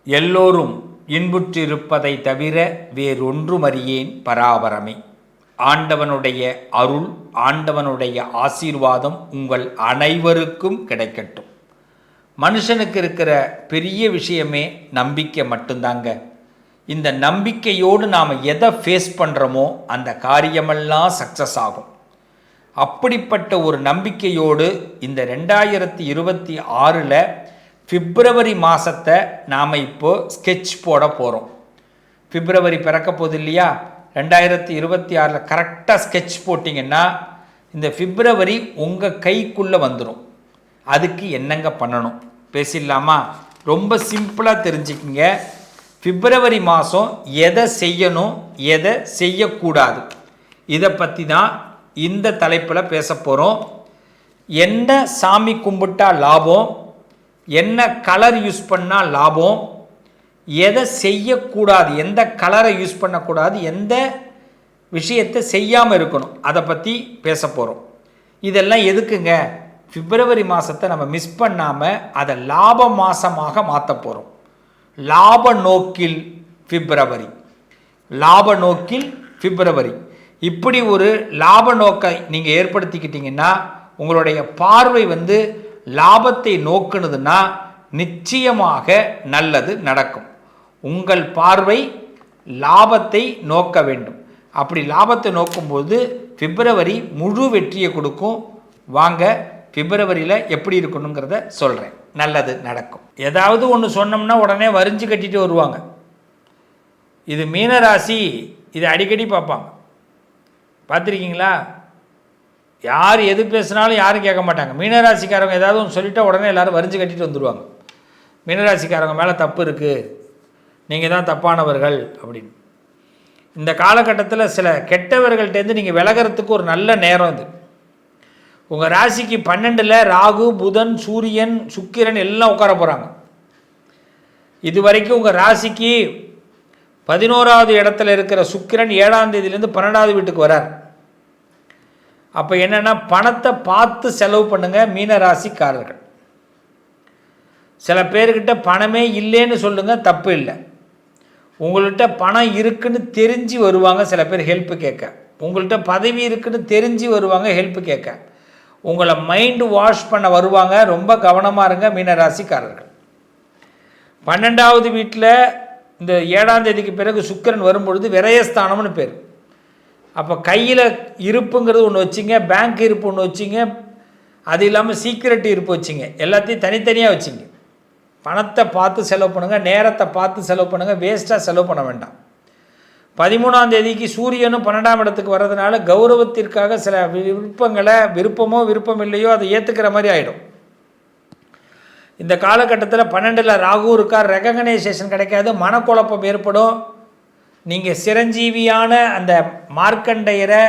எல்லோரும் இன்புற்றிருப்பதை தவிர வேறொன்றுமறியேன் பராபரமே. ஆண்டவனுடைய அருள், ஆண்டவனுடைய ஆசீர்வாதம் உங்கள் அனைவருக்கும் கிடைக்கட்டும். மனுஷனுக்கு இருக்கிற பெரிய விஷயமே நம்பிக்கை மட்டும்தாங்க. இந்த நம்பிக்கையோடு நாம் எதை ஃபேஸ் பண்ணுறோமோ அந்த காரியமெல்லாம் சக்ஸஸ் ஆகும். அப்படிப்பட்ட ஒரு நம்பிக்கையோடு இந்த 2026 பிப்ரவரி மாதத்தை நாம் இப்போது ஸ்கெட்ச் போட போகிறோம். பிப்ரவரி பிறக்க போகுது இல்லையா? 2026 கரெக்டாக ஸ்கெட்ச் போட்டிங்கன்னா இந்த பிப்ரவரி உங்கள் கைக்குள்ளே வந்துடும். அதுக்கு என்னங்க பண்ணணும் பேசிடலாமா? ரொம்ப சிம்பிளாக தெரிஞ்சுக்கிங்க. பிப்ரவரி மாதம் எதை செய்யணும், எதை செய்யக்கூடாது, இதை பற்றி தான் இந்த தலைப்பில் பேச போகிறோம். என்ன சாமி கும்பிட்டா லாபம், என்ன கலர் யூஸ் பண்ணால் லாபம், எதை செய்யக்கூடாது, எந்த கலரை யூஸ் பண்ணக்கூடாது, எந்த விஷயத்தை செய்யாமல் இருக்கணும், அதை பற்றி பேச போகிறோம். இதெல்லாம் எதுக்குங்க? பிப்ரவரி மாதத்தை நம்ம மிஸ் பண்ணாமல் அதை லாப மாதமாக மாற்ற போகிறோம். லாப நோக்கில் பிப்ரவரி, லாப நோக்கில் பிப்ரவரி. இப்படி ஒரு லாப நோக்கை நீங்கள் ஏற்படுத்திக்கிட்டீங்கன்னா உங்களுடைய பார்வை லாபத்தை நோக்குனதுன்னா நிச்சயமாக நல்லது நடக்கும். உங்கள் பார்வை லாபத்தை நோக்க வேண்டும். அப்படி லாபத்தை நோக்கும்போது பிப்ரவரி முழு வெற்றியை கொடுக்கும். வாங்க பிப்ரவரியில் எப்படி இருக்கணுங்கிறத சொல்கிறேன். நல்லது நடக்கும். ஏதாவது ஒன்று சொன்னோம்னா உடனே வரிஞ்சு கட்டிட்டு வருவாங்க. இது மீனராசி, இது அடிக்கடி பார்ப்பாங்க. பார்த்துருக்கீங்களா? யார் எது பேசினாலும் யாரும் கேட்க மாட்டாங்க. மீனராசிக்காரங்க ஏதாவது ஒன்று சொல்லிவிட்டால் உடனே எல்லோரும் வரிஞ்சு கட்டிட்டு வந்துடுவாங்க. மீனராசிக்காரங்க மேலே தப்பு இருக்குது, நீங்கள் தான் தப்பானவர்கள் அப்படின்னு. இந்த காலகட்டத்தில் சில கெட்டவர்கள்ட்டேருந்து நீங்கள் விலகிறதுக்கு ஒரு நல்ல நேரம் இது. உங்கள் ராசிக்கு 12 ராகு, புதன், சூரியன், சுக்கிரன் எல்லாம் உட்கார போகிறாங்க. இது வரைக்கும் உங்கள் ராசிக்கு 11வது இடத்துல இருக்கிற சுக்கிரன் 7ஆம் தேதியிலேருந்து 12வது வீட்டுக்கு வரார். அப்போ என்னென்னா பணத்தை பார்த்து செலவு பண்ணுங்கள் மீனராசிக்காரர்கள். சில பேர்கிட்ட பணமே இல்லைன்னு சொல்லுங்கள், தப்பு இல்லை. உங்கள்கிட்ட பணம் இருக்குன்னு தெரிஞ்சு வருவாங்க சில பேர் ஹெல்ப்பு கேட்க. உங்கள்கிட்ட பதவி இருக்குன்னு தெரிஞ்சு வருவாங்க ஹெல்ப்பு கேட்க. உங்களை மைண்டு வாஷ் பண்ண வருவாங்க. ரொம்ப கவனமாக இருங்க மீனராசிக்காரர்கள். 12வது வீட்டில் இந்த 7ஆம் தேதிக்கு பிறகு சுக்கிரன் வரும்பொழுது விரயஸ்தானம்னு பேர். அப்போ கையில் இருப்புங்கிறது ஒன்று வச்சிங்க, பேங்க் இருப்பு ஒன்று வச்சிங்க, அது இல்லாமல் சீக்ரெட் இருப்பு வச்சிங்க, எல்லாத்தையும் தனித்தனியாக வச்சிங்க. பணத்தை பார்த்து செலவு பண்ணுங்கள், நேரத்தை பார்த்து செலவு பண்ணுங்கள், வேஸ்ட்டாக செலவு பண்ண வேண்டாம். 13ஆம் தேதிக்கு சூரியனும் 12ஆம் இடத்துக்கு வர்றதுனால கௌரவத்திற்காக சில விருப்பமோ விருப்பம் இல்லையோ அதை ஏற்றுக்கிற மாதிரி ஆகிடும். இந்த காலகட்டத்தில் 12 ராகு இருக்கார், ரெகக்னைசேஷன் கிடைக்காது, மனக்குழப்பம் ஏற்படும். நீங்கள் சிரஞ்சீவியான அந்த மார்க்கண்டையரை,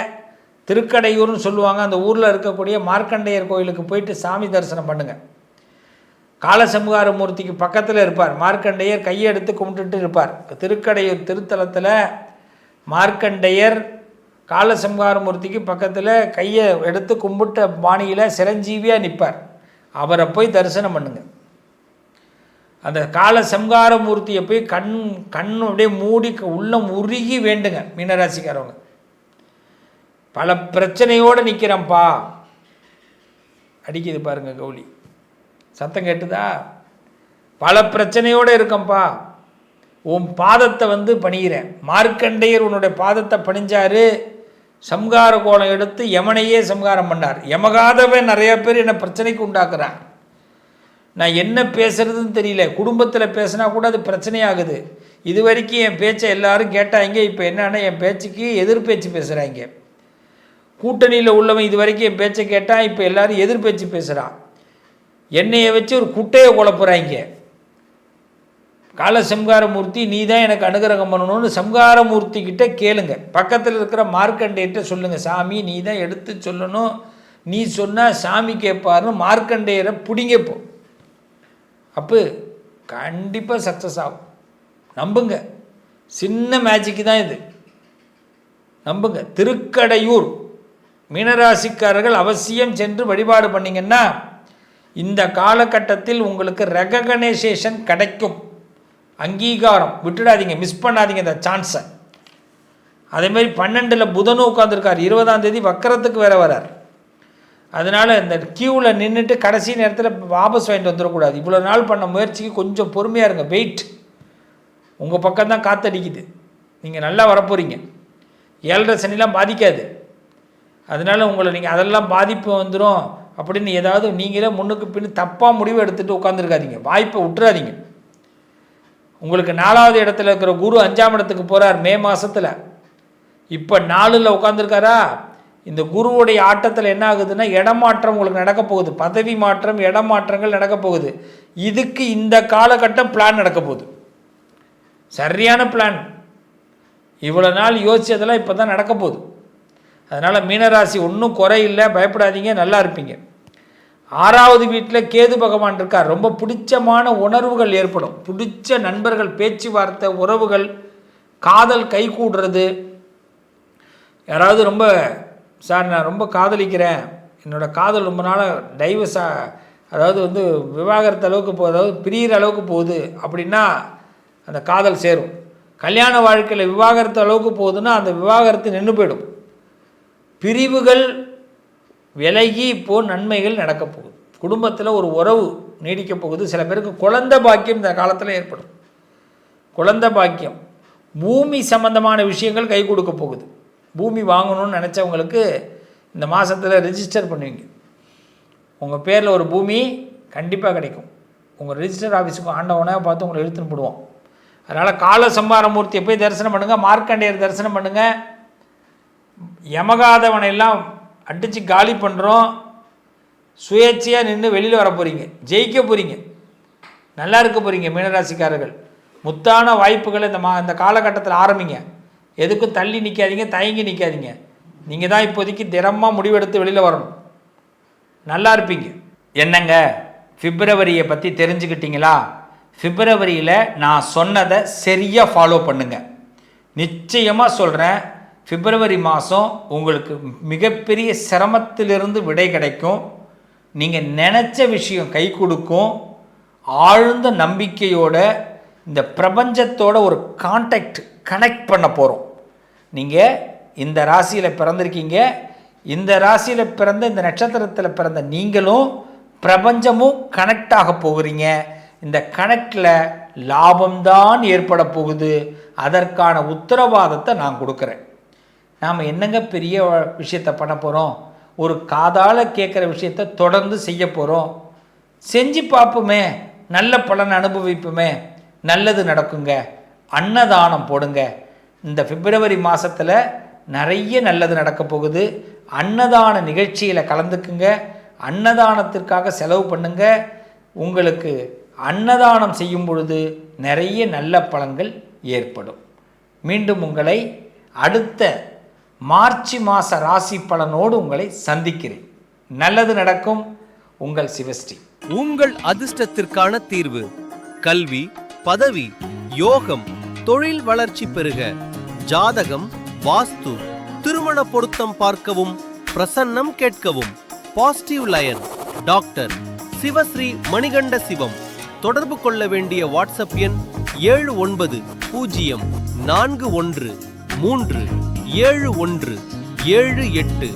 திருக்கடையூர்னு சொல்லுவாங்க, அந்த ஊரில் இருக்கக்கூடிய மார்க்கண்டையர் கோயிலுக்கு போயிட்டு சாமி தரிசனம் பண்ணுங்கள். காலசம்ஹார மூர்த்திக்கு பக்கத்தில் இருப்பார் மார்க்கண்டையர். கையை எடுத்து கும்பிட்டுட்டு இருப்பார். திருக்கடையூர் திருத்தலத்தில் மார்க்கண்டையர் காலசம்ஹார மூர்த்திக்கு பக்கத்தில் கையை எடுத்து கும்பிட்ட பாணியில் சிரஞ்சீவியாக நிற்பார். அவரை போய் தரிசனம் பண்ணுங்கள். அந்த காலசம்ஹார மூர்த்தியை போய் கண் அப்படியே மூடி உள்ளம் உருகி வேண்டுங்க மீனராசிக்காரவங்க. பல பிரச்சனையோடு நிற்கிறேன்ப்பா, அடிக்குது பாருங்க கௌலி, சத்தம் கேட்டுதா? பல பிரச்சனையோடு இருக்கம்பா, உன் பாதத்தை பணிகிறேன். மார்க்கண்டையர் உன்னுடைய பாதத்தை பணிஞ்சார். சம்ஹார கோலம் எடுத்து யமனையே சம்ஹாரம் பண்ணார். யமகாதவன் நிறைய பேர் என்னை பிரச்சனைக்கு உண்டாக்குறான். நான் என்ன பேசுகிறதுன்னு தெரியல. குடும்பத்தில் பேசினா கூட அது பிரச்சனையாகுது. இது வரைக்கும் என் பேச்சை எல்லாரும் கேட்டாங்க. இப்போ என்னன்னா என் பேச்சுக்கு எதிர்பேச்சு பேசுகிறாங்க. கூட்டணியில் உள்ளவன் இது வரைக்கும் என் பேச்சை கேட்டால் இப்போ எல்லோரும் எதிர்பேச்சு பேசுகிறான். என்னையை வச்சு ஒரு குட்டையை குழப்புறாங்க. காலசம்ஹாரமூர்த்தி நீ தான் எனக்கு அனுகிரகம் பண்ணணும்னு சம்ஹாரமூர்த்திக்கிட்ட கேளுங்க. பக்கத்தில் இருக்கிற மார்க்கண்டேயர்கிட்ட சொல்லுங்கள், சாமி நீ தான் எடுத்து சொல்லணும், நீ சொன்னால் சாமி கேட்பாருன்னு மார்க்கண்டேயரை பிடிங்கப்போ. அப்போ கண்டிப்பாக சக்ஸஸ் ஆகும். நம்புங்க, சின்ன மேஜிக்கு தான் இது, நம்புங்க. திருக்கடையூர் மீனராசிக்காரர்கள் அவசியம் சென்று வழிபாடு பண்ணிங்கன்னா இந்த காலகட்டத்தில் உங்களுக்கு ரெகக்னைசேஷன் கிடைக்கும். அங்கீகாரம் விட்டுடாதீங்க, மிஸ் பண்ணாதீங்க இந்த சான்ஸை. அதேமாதிரி 12ல் புதனும் உட்காந்துருக்கார், 20ஆம் தேதி வக்கரத்துக்கு வேற வரார். அதனால் இந்த கியூவில் நின்றுட்டு கடைசி நேரத்தில் வாபஸ் வாங்கிட்டு வந்துடக்கூடாது. இவ்வளோ நாள் பண்ண முயற்சிக்கு கொஞ்சம் பொறுமையாக இருங்க. வெயிட், உங்கள் பக்கம் தான் காற்றடிக்குது, நீங்கள் நல்லா வரப்போகிறீங்க. 7.5 சனிலாம் பாதிக்காது. அதனால் உங்களை நீங்கள் அதெல்லாம் பாதிப்பு வந்துடும் அப்படின்னு ஏதாவது நீங்களே முன்னுக்கு பின்னு தப்பாக முடிவு எடுத்துகிட்டு உட்காந்துருக்காதீங்க. வாய்ப்பை விட்டுறாதீங்க. உங்களுக்கு 4வது இடத்துல இருக்கிற குரு 5ஆம் இடத்துக்கு போகிறார் மே மாதத்தில். இப்போ 4ல் உட்காந்துருக்காரா? இந்த குருவுடைய ஆட்டத்தில் என்ன ஆகுதுன்னா இடமாற்றம் உங்களுக்கு நடக்க போகுது. பதவி மாற்றம், இடமாற்றங்கள் நடக்க போகுது. இதுக்கு இந்த காலகட்டம் பிளான் நடக்க போகுது. சரியான பிளான். இவ்வளோ நாள் யோசிச்சதெல்லாம் இப்போ தான் நடக்க போகுது. அதனால் மீனராசி ஒன்றும் குறையில்லை, பயப்படாதீங்க, நல்லா இருப்பீங்க. 6வது வீட்டில் கேது பகவான் இருக்கார். ரொம்ப பிடிச்சமான உணர்வுகள் ஏற்படும். பிடிச்ச நண்பர்கள், பேச்சுவார்த்தை, உறவுகள், காதல் கை கூடுறது. யாராவது ரொம்ப சார் நான் ரொம்ப காதலிக்கிறேன், என்னோடய காதல் ரொம்ப நாளாக டைவர்ஸாக, அதாவது விவாகரத்து அளவுக்கு போகுது, அதாவது பிரியிற அளவுக்கு போகுது அப்படின்னா அந்த காதல் சேரும். கல்யாண வாழ்க்கையில் விவாகரத்து அளவுக்கு போகுதுன்னா அந்த விவாகரத்து நின்று போயிடும். பிரிவுகள் விலகி இப்போது நன்மைகள் நடக்க போகுது. குடும்பத்தில் ஒரு உறவு நீடிக்க போகுது. சில பேருக்கு குழந்தை பாக்கியம் இந்த காலத்தில் ஏற்படும். குழந்தை பாக்கியம், பூமி சம்பந்தமான விஷயங்கள் கை கொடுக்க போகுது. பூமி வாங்கணும்னு நினச்சவங்களுக்கு இந்த மாதத்தில் ரிஜிஸ்டர் பண்ணுவீங்க. உங்கள் பேரில் ஒரு பூமி கண்டிப்பாக கிடைக்கும். உங்கள் ரிஜிஸ்டர் ஆஃபீஸுக்கு ஆண்டவனாக பார்த்து உங்களை இழுத்துன்னு போடுவோம். அதனால் கால சம்பாரமூர்த்தியை போய் தரிசனம் பண்ணுங்கள், மார்க்கண்டேயர் தரிசனம் பண்ணுங்கள். யமகாதவனை எல்லாம் அடித்து காலி பண்ணுறோம். சுயேட்சையாக நின்று வெளியில் வர போகிறீங்க, ஜெயிக்க போகிறீங்க, நல்லா இருக்க போகிறீங்க. மீனராசிக்காரர்கள் முத்தான வாய்ப்புகளை இந்த காலகட்டத்தில் ஆரம்பிங்க. எதுக்கும் தள்ளி நிற்காதீங்க, தயங்கி நிற்காதீங்க. நீங்கள் தான் இப்போதைக்கு திறமாக முடிவெடுத்து வெளியில் வரணும். நல்லா இருப்பீங்க. என்னங்க பிப்ரவரியை பற்றி தெரிஞ்சுக்கிட்டீங்களா? பிப்ரவரியில் நான் சொன்னதை சரியாக ஃபாலோ பண்ணுங்கள். நிச்சயமாக சொல்கிறேன், பிப்ரவரி மாதம் உங்களுக்கு மிகப்பெரிய சிரமத்திலிருந்து விடை கிடைக்கும். நீங்கள் நினச்ச விஷயம் கை கொடுக்கும். ஆழ்ந்த நம்பிக்கையோட இந்த பிரபஞ்சத்தோட ஒரு கனெக்ட் பண்ண போகிறோம். நீங்கள் இந்த ராசியில் பிறந்திருக்கீங்க. இந்த ராசியில் பிறந்த, இந்த நட்சத்திரத்தில் பிறந்த நீங்களும் பிரபஞ்சமும் கனெக்ட் ஆக போகிறீங்க. இந்த கனெக்டில் லாபம்தான் ஏற்பட போகுது. அதற்கான உத்தரவாதத்தை நான் கொடுக்குறேன். நாம் என்னங்க பெரிய விஷயத்தை பண்ண போகிறோம்? ஒரு காதால் கேட்குற விஷயத்தை தொடர்ந்து செய்ய போகிறோம். செஞ்சு பார்ப்போமே, நல்ல பலன் அனுபவிப்போமே, நல்லது நடக்குங்க. அன்னதானம் போடுங்க. இந்த பிப்ரவரி மாதத்தில் நிறைய நல்லது நடக்க போகுது. அன்னதான நிகழ்ச்சியில் கலந்துக்குங்க. அன்னதானத்திற்காக செலவு பண்ணுங்க. உங்களுக்கு அன்னதானம் செய்யும் பொழுது நிறைய நல்ல பலன்கள் ஏற்படும். மீண்டும் உங்களை அடுத்த மார்ச் மாத ராசி பலனோடு உங்களை சந்திக்கிறேன். நல்லது நடக்கும். உங்கள் சிவஸ்ரீ. உங்கள் அதிர்ஷ்டத்திற்கான தீர்வு: கல்வி, பதவி, யோகம், தொழில் வளர்ச்சி பெருக, ஜாதகம், வாஸ்து, திருமண பொருத்தம் பார்க்கவும், பிரசன்னம் கேட்கவும். Positive lion doctor Sivasri Manikanda Sivam. தொடர்பு கொள்ள வேண்டிய வாட்ஸ்அப் எண் 7904137178.